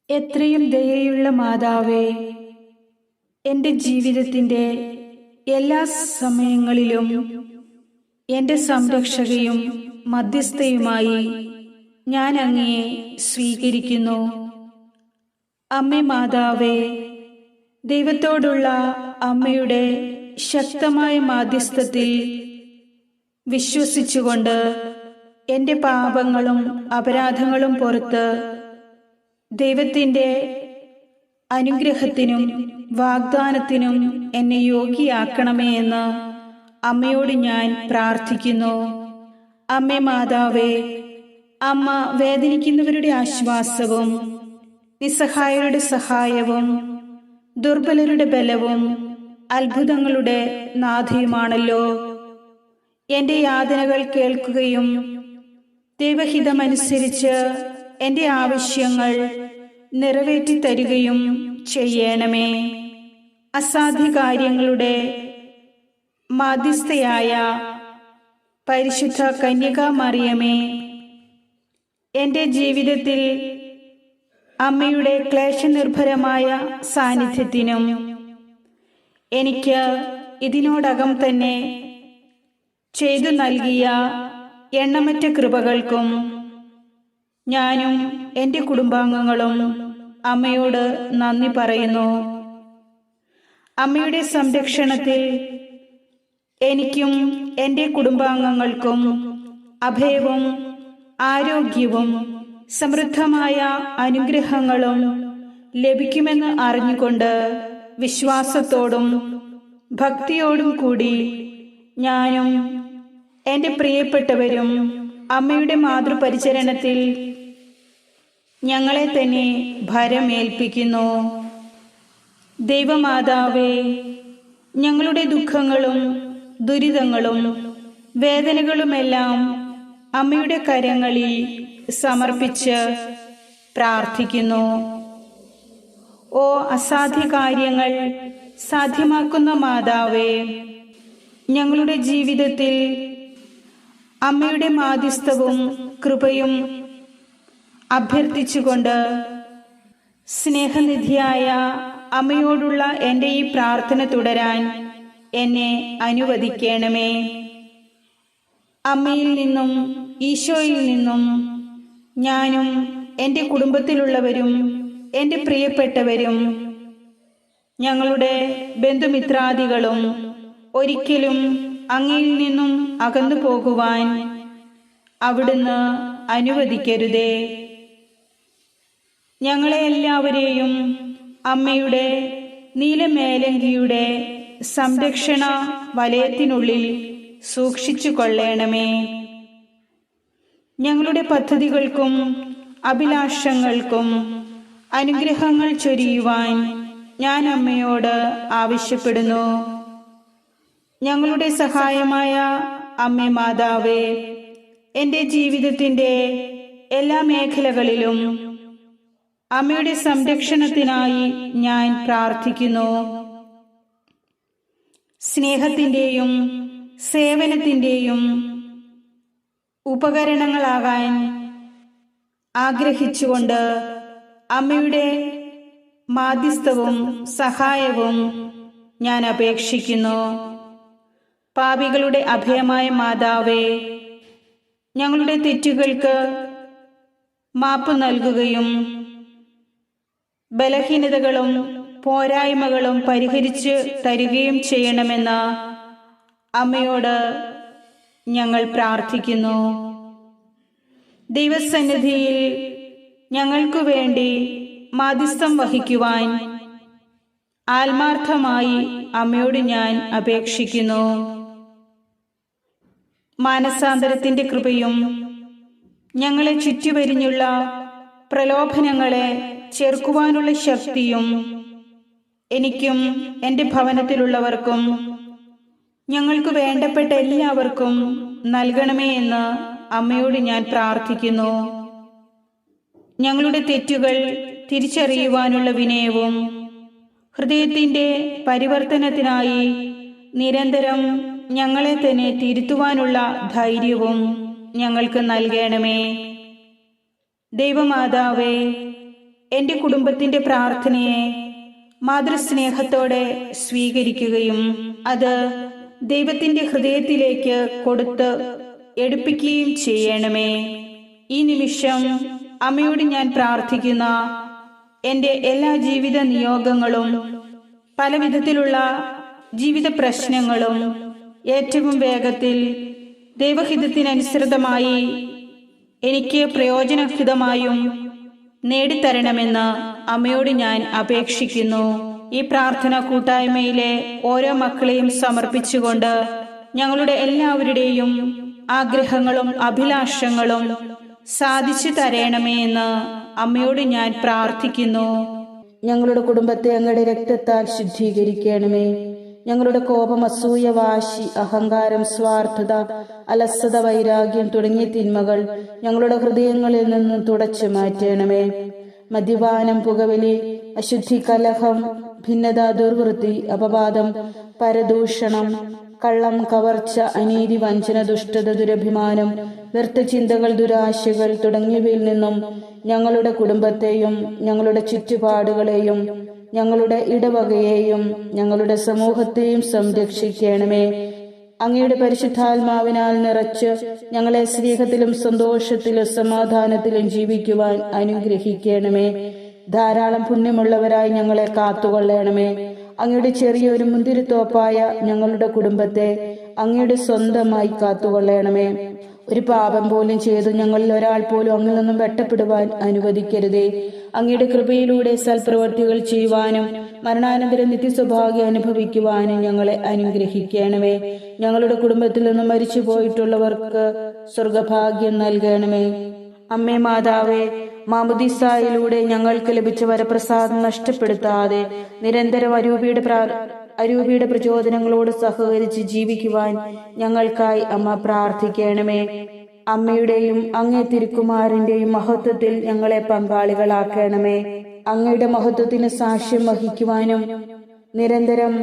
എത്രയും ദയയുള്ള മാതാവേ, എൻ്റെ ജീവിതത്തിൻ്റെ എല്ലാ സമയങ്ങളിലും എൻ്റെ സംരക്ഷകയും മധ്യസ്ഥയുമായി ഞാൻ അങ്ങയെ സ്വീകരിക്കുന്നു. അമ്മേ മാതാവേ, ദൈവത്തോടുള്ള അമ്മയുടെ ശക്തമായ മാധ്യസ്ഥത്തിൽ വിശ്വസിച്ചുകൊണ്ട് എൻ്റെ പാപങ്ങളും അപരാധങ്ങളും പുറത്ത് ദൈവത്തിൻ്റെ അനുഗ്രഹത്തിനും വാഗ്ദാനത്തിനും എന്നെ യോഗ്യയാക്കണമേ എന്ന് അമ്മയോട് ഞാൻ പ്രാർത്ഥിക്കുന്നു. അമ്മേ മാതാവേ, അമ്മ വേദനിക്കുന്നവരുടെ ആശ്വാസവും നിസ്സഹായരുടെ സഹായവും ദുർബലരുടെ ബലവും അത്ഭുതങ്ങളുടെ നാഥയുമാണല്ലോ. എൻ്റെ യാതനകൾ കേൾക്കുകയും ദൈവഹിതമനുസരിച്ച് എൻ്റെ ആവശ്യങ്ങൾ നിറവേറ്റി തരികയും ചെയ്യണമേ. അസാധ്യ കാര്യങ്ങളുടെ മാധ്യസ്ഥയായ പരിശുദ്ധ കന്യകാ മറിയമേ, എൻ്റെ ജീവിതത്തിൽ അമ്മയുടെ ക്ലേശനിർഭരമായ സാന്നിധ്യത്തിനും എനിക്ക് ഇതിനോടകം തന്നെ ചെയ്തു നൽകിയ എണ്ണമറ്റ കൃപകൾക്കും ഞാനും എൻ്റെ കുടുംബാംഗങ്ങളും അമ്മയോട് നന്ദി പറയുന്നു. അമ്മയുടെ സംരക്ഷണത്തിൽ എനിക്കും എൻ്റെ കുടുംബാംഗങ്ങൾക്കും അഭയവും ആരോഗ്യവും സമൃദ്ധമായ അനുഗ്രഹങ്ങളും ലഭിക്കുമെന്ന് അറിഞ്ഞുകൊണ്ട് വിശ്വാസത്തോടും ഭക്തിയോടും കൂടി ഞാനും എൻ്റെ പ്രിയപ്പെട്ടവരും അമ്മയുടെ മാതൃപരിചരണത്തിൽ ഞങ്ങളെ തന്നെ ഭരമേൽപ്പിക്കുന്നു. ദൈവമാതാവേ, ഞങ്ങളുടെ ദുഃഖങ്ങളും ദുരിതങ്ങളും വേദനകളുമെല്ലാം അമ്മയുടെ കരങ്ങളിൽ സമർപ്പിച്ച് പ്രാർത്ഥിക്കുന്നു. ഓ അസാധ്യ കാര്യങ്ങൾ സാധ്യമാക്കുന്ന മാതാവേ, ഞങ്ങളുടെ ജീവിതത്തിൽ അമ്മയുടെ മാധ്യസ്ഥവും കൃപയും അഭ്യർത്ഥിച്ചുകൊണ്ട് സ്നേഹനിധിയായ അമ്മയോടുള്ള എൻ്റെ ഈ പ്രാർത്ഥന തുടരാൻ എന്നെ അനുവദിക്കണമേ. അമ്മയിൽ നിന്നും ഈശോയിൽ നിന്നും ഞാനും എൻ്റെ കുടുംബത്തിലുള്ളവരും എൻ്റെ പ്രിയപ്പെട്ടവരും ഞങ്ങളുടെ ബന്ധുമിത്രാദികളും ഒരിക്കലും അങ്ങയിൽ നിന്നും അകന്നു പോകുവാൻ അവിടുന്ന് അനുവദിക്കരുതേ. ഞങ്ങളെ എല്ലാവരെയും അമ്മയുടെ നീലമേലങ്കിയുടെ സംരക്ഷണ വലയത്തിനുള്ളിൽ സൂക്ഷിച്ചു കൊള്ളണമേ. ഞങ്ങളുടെ പദ്ധതികൾക്കും അഭിലാഷങ്ങൾക്കും അനുഗ്രഹങ്ങൾ ചൊരിയുവാൻ ഞാൻ അമ്മയോട് ആവശ്യപ്പെടുന്നു. ഞങ്ങളുടെ സഹായമായ അമ്മേ മാതാവേ, എൻ്റെ ജീവിതത്തിൻ്റെ എല്ലാ മേഖലകളിലും അമ്മയുടെ സംരക്ഷണത്തിനായി ഞാൻ പ്രാർത്ഥിക്കുന്നു. സ്നേഹത്തിൻ്റെയും സേവനത്തിൻ്റെയും ഉപകരണങ്ങളാകാൻ ആഗ്രഹിച്ചുകൊണ്ട് അമ്മയുടെ മാധ്യസ്ഥവും സഹായവും ഞാൻ അപേക്ഷിക്കുന്നു. പാപികളുടെ അഭയമായ മാതാവേ, ഞങ്ങളുടെ തെറ്റുകൾക്ക് മാപ്പ് നൽകുകയും ബലഹീനതകളും പോരായ്മകളും പരിഹരിച്ച് തരികയും ചെയ്യണമെന്ന് അമ്മയോട് ഞങ്ങൾ പ്രാർത്ഥിക്കുന്നു. ദൈവസന്നിധിയിൽ ഞങ്ങൾക്കു വേണ്ടി മാധ്യസ്ഥം വഹിക്കുവാൻ ആത്മാർത്ഥമായി അമ്മയോട് ഞാൻ അപേക്ഷിക്കുന്നു. മാനസാന്തരത്തിൻ്റെ കൃപയും ഞങ്ങളെ ചുറ്റുവരിഞ്ഞുള്ള പ്രലോഭനങ്ങളെ ചെറുക്കുവാനുള്ള ശക്തിയും എനിക്കും എൻ്റെ ഭവനത്തിലുള്ളവർക്കും ഞങ്ങൾക്ക് വേണ്ടപ്പെട്ട എല്ലാവർക്കും നൽകണമേ എന്ന് അമ്മയോട് ഞാൻ പ്രാർത്ഥിക്കുന്നു. ഞങ്ങളുടെ തെറ്റുകൾ തിരിച്ചറിയുവാനുള്ള വിനയവും ഹൃദയത്തിൻ്റെ പരിവർത്തനത്തിനായി നിരന്തരം ഞങ്ങളെ തന്നെ തിരുത്തുവാനുള്ള ധൈര്യവും ഞങ്ങൾക്ക് നൽകണമേ. ദൈവമാതാവേ, എൻ്റെ കുടുംബത്തിൻ്റെ പ്രാർത്ഥനയെ മാതൃസ്നേഹത്തോടെ സ്വീകരിക്കുകയും അത് ദൈവത്തിൻ്റെ ഹൃദയത്തിലേക്ക് കൊടുത്ത് എടുപ്പിക്കുകയും ചെയ്യണമേ. ഈ നിമിഷം അമ്മയോട് ഞാൻ പ്രാർത്ഥിക്കുന്ന എൻ്റെ എല്ലാ ജീവിത നിയോഗങ്ങളും പല വിധത്തിലുള്ള ജീവിത പ്രശ്നങ്ങളും ഏറ്റവും വേഗത്തിൽ ദൈവഹിതത്തിനനുസൃതമായി എനിക്ക് പ്രയോജനഹിതമായും നേടിത്തരണമെന്ന് അമ്മയോട് ഞാൻ അപേക്ഷിക്കുന്നു. ഈ പ്രാർത്ഥന കൂട്ടായ്മയിലെ ഓരോ മക്കളെയും സമർപ്പിച്ചുകൊണ്ട് ഞങ്ങളുടെ എല്ലാവരുടെയും ആഗ്രഹങ്ങളും അഭിലാഷങ്ങളും സാധിച്ചു തരണമേ എന്ന് അമ്മയോട് ഞാൻ പ്രാർത്ഥിക്കുന്നു. ഞങ്ങളുടെ കുടുംബത്തെ അങ്ങയുടെ രക്തത്താൽ ശുദ്ധീകരിക്കണമേ. ഞങ്ങളുടെ കോപം, അസൂയ, വാശി, അഹങ്കാരം, സ്വാർത്ഥത, അലസത, വൈരാഗ്യം തുടങ്ങിയ തിന്മകൾ ഞങ്ങളുടെ ഹൃദയങ്ങളിൽ നിന്ന് തുടച്ചു മാറ്റണമേ. മദ്യപാനം, പുകവലി, അശുദ്ധി, കലഹം, ഭിന്നത, ദുർവൃത്തി, അപവാദം, പരദൂഷണം, കള്ളം, കവർച്ച, അനീതി, വഞ്ചന, ദുഷ്ടത, ദുരഭിമാനം, വ്യർത്ഥചിന്തകൾ, ദുരാശകൾ തുടങ്ങിയവയിൽ നിന്നും ഞങ്ങളുടെ കുടുംബത്തെയും ഞങ്ങളുടെ ചുറ്റുപാടുകളെയും ഞങ്ങളുടെ ഇടവകയെയും ഞങ്ങളുടെ സമൂഹത്തെയും സംരക്ഷിക്കണമേ. അങ്ങയുടെ പരിശുദ്ധാത്മാവിനാൽ നിറച്ച് ഞങ്ങളെ സ്നേഹത്തിലും സന്തോഷത്തിലും സമാധാനത്തിലും ജീവിക്കുവാൻ അനുഗ്രഹിക്കണമേ. ധാരാളം പുണ്യമുള്ളവരായി ഞങ്ങളെ കാത്തുകൊള്ളണമേ. അങ്ങയുടെ ചെറിയൊരു മുന്തിരിത്തോപ്പായ ഞങ്ങളുടെ കുടുംബത്തെ അങ്ങയുടെ സ്വന്തമായി കാത്തുകൊള്ളണമേ. ഒരു പാപം പോലും ചെയ്തു ഞങ്ങളിൽ ഒരാൾ പോലും അങ്ങിൽ നിന്നും വെട്ടപ്പെടുവാൻ അനുവദിക്കരുതേ. അങ്ങയുടെ കൃപയിലൂടെ സൽപ്രവർത്തികൾ ചെയ്യുവാനും മരണാനന്തരം നിത്യസൗഭാഗ്യം അനുഭവിക്കുവാനും ഞങ്ങളെ അനുഗ്രഹിക്കണമേ. ഞങ്ങളുടെ കുടുംബത്തിൽ നിന്നും മരിച്ചു പോയിട്ടുള്ളവർക്ക് സ്വർഗഭാഗ്യം നൽകണമേ. അമ്മേ മാതാവേ, മാമുദീസായിലൂടെ ഞങ്ങൾക്ക് ലഭിച്ച വരപ്രസാദം നഷ്ടപ്പെടുത്താതെ നിരന്തരം അരൂപിയുടെ പ്രചോദനങ്ങളോട് സഹകരിച്ച് ജീവിക്കുവാൻ ഞങ്ങൾക്കായി അമ്മ പ്രാർത്ഥിക്കണമേ. അമ്മയുടെയും അങ്ങേ തിരുക്കുമാരന്റെയും മഹത്വത്തിൽ ഞങ്ങളെ പങ്കാളികളാക്കണമേ. അങ്ങയുടെ മഹത്വത്തിന് സാക്ഷ്യം വഹിക്കുവാനും നിരന്തരം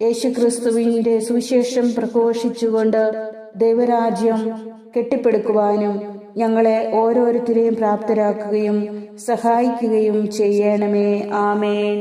യേശുക്രിസ്തുവിന്റെ സുവിശേഷം പ്രഘോഷിച്ചുകൊണ്ട് ദൈവരാജ്യം കെട്ടിപ്പടുക്കുവാനും ഞങ്ങളെ ഓരോരുത്തരെയും പ്രാപ്തരാക്കുകയും സഹായിക്കുകയും ചെയ്യണമേ. ആമേൻ.